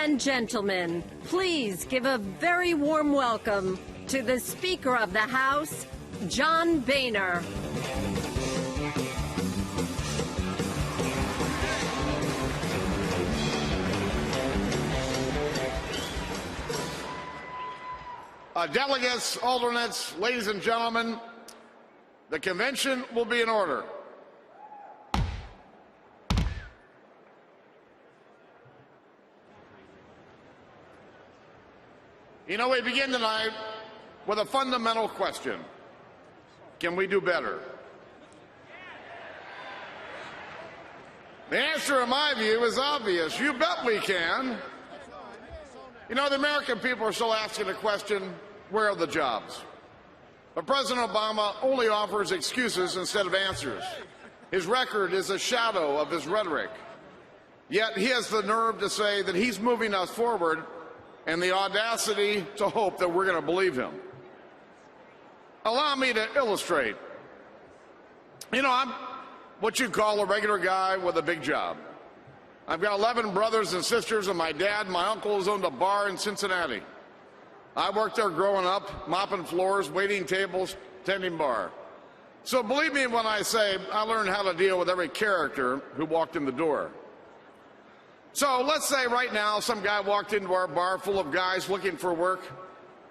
and gentlemen, please give a very warm welcome to the Speaker of the House, John Boehner. Delegates, alternates, ladies and gentlemen, the convention will be in order. You know, we begin tonight with a fundamental question. Can we do better? The answer, in my view, is obvious. You bet we can. You know, the American people are still asking the question, where are the jobs? But President Obama only offers excuses instead of answers. His record is a shadow of his rhetoric. Yet he has the nerve to say that he's moving us forward and the audacity to hope that we're going to believe him. Allow me to illustrate. You know, I'm what you'd call a regular guy with a big job. I've got 11 brothers and sisters, and my dad and my uncles owned a bar in Cincinnati. I worked there growing up, mopping floors, waiting tables, tending bar. So believe me when I say I learned how to deal with every character who walked in the door. So let's say right now some guy walked into our bar full of guys looking for work,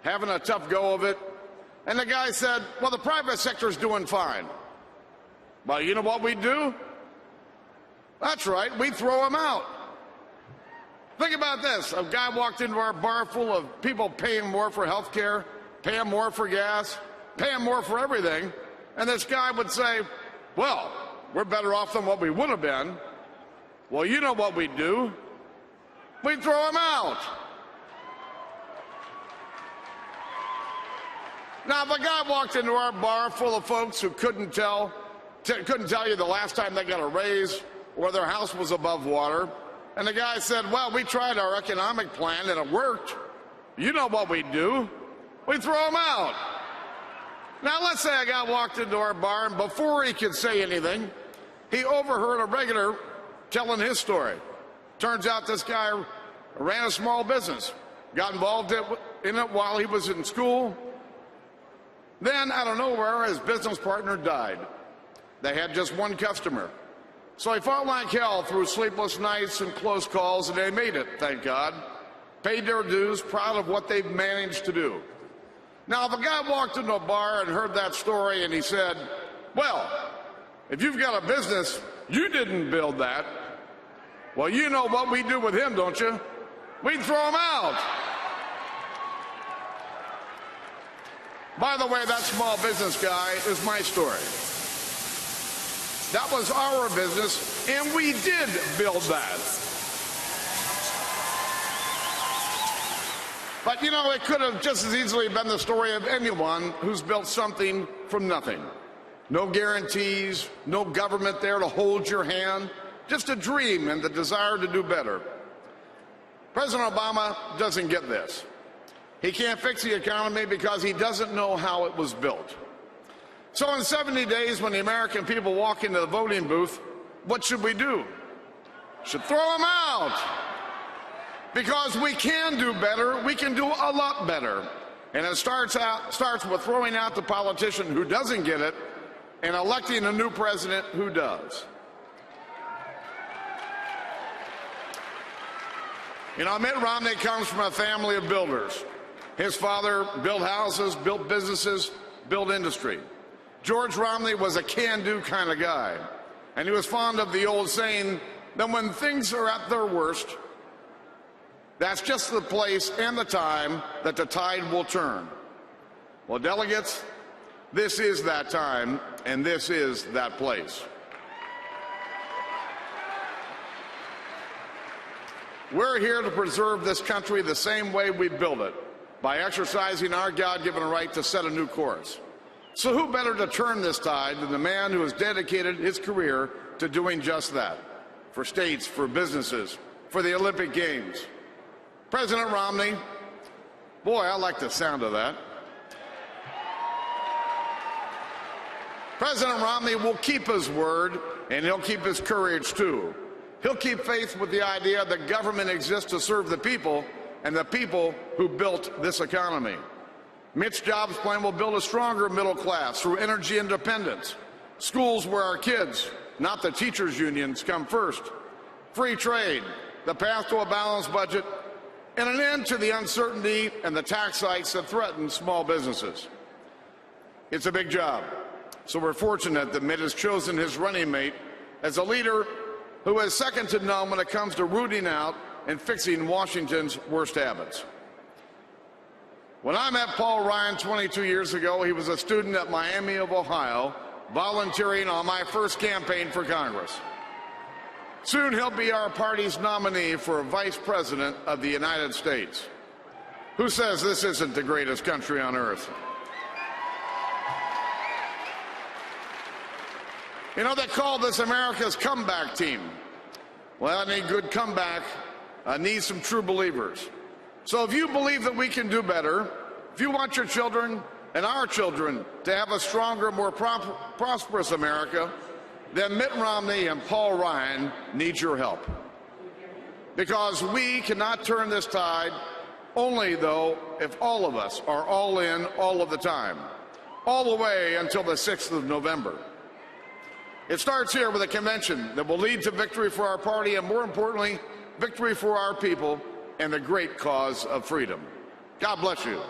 having a tough go of it, and the guy said, well, the private sector's doing fine. Well, you know what we'd do? That's right, we'd throw him out. Think about this. A guy walked into our bar full of people paying more for health care, paying more for gas, paying more for everything, and this guy would say, well, we're better off than what we would have been. Well, you know what we'd do. We'd throw him out. Now, if a guy walked into our bar full of folks who couldn't tell you the last time they got a raise or their house was above water, and the guy said, well, we tried our economic plan and it worked, you know what we'd do. We'd throw him out. Now, let's say a guy walked into our bar, and before he could say anything, he overheard a regular telling his story. Turns out this guy ran a small business, got involved in it while he was in school. Then, out of nowhere, his business partner died. They had just one customer. So he fought like hell through sleepless nights and close calls, and they made it, thank God. Paid their dues, proud of what they've managed to do. Now, if a guy walked into a bar and heard that story and he said, well, if you've got a business, you didn't build that. Well, you know what we do with him, don't you? We'd throw him out. By the way, that small business guy is my story. That was our business, and we did build that. But, you know, it could have just as easily been the story of anyone who's built something from nothing. No guarantees, no government there to hold your hand, just a dream and the desire to do better. President Obama doesn't get this. He can't fix the economy because he doesn't know how it was built. So in 70 days, when the American people walk into the voting booth, what should we do? Should throw them out. Because we can do better, we can do a lot better. And it starts with throwing out the politician who doesn't get it and electing a new president who does. You know, Mitt Romney comes from a family of builders. His father built houses, built businesses, built industry. George Romney was a can-do kind of guy, and he was fond of the old saying that when things are at their worst, that's just the place and the time that the tide will turn. Well, delegates, this is that time, and this is that place. We're here to preserve this country the same way we built it, by exercising our God-given right to set a new course. So who better to turn this tide than the man who has dedicated his career to doing just that, for states, for businesses, for the Olympic Games. President Romney, boy, I like the sound of that. President Romney will keep his word, and he'll keep his courage too. He'll keep faith with the idea that government exists to serve the people and the people who built this economy. Mitt's jobs plan will build a stronger middle class through energy independence, schools where our kids, not the teachers' unions, come first, free trade, the path to a balanced budget, and an end to the uncertainty and the tax hikes that threaten small businesses. It's a big job, so we're fortunate that Mitt has chosen his running mate as a leader who is second to none when it comes to rooting out and fixing Washington's worst habits. When I met Paul Ryan 22 years ago, he was a student at Miami of Ohio, volunteering on my first campaign for Congress. Soon he'll be our party's nominee for Vice President of the United States. Who says this isn't the greatest country on earth? You know, they call this America's comeback team. Well, any good comeback needs some true believers. So if you believe that we can do better, if you want your children and our children to have a stronger, more prosperous America, then Mitt Romney and Paul Ryan need your help. Because we cannot turn this tide only, though, if all of us are all in all of the time, all the way until the 6th of November. It starts here with a convention that will lead to victory for our party and, more importantly, victory for our people and the great cause of freedom. God bless you.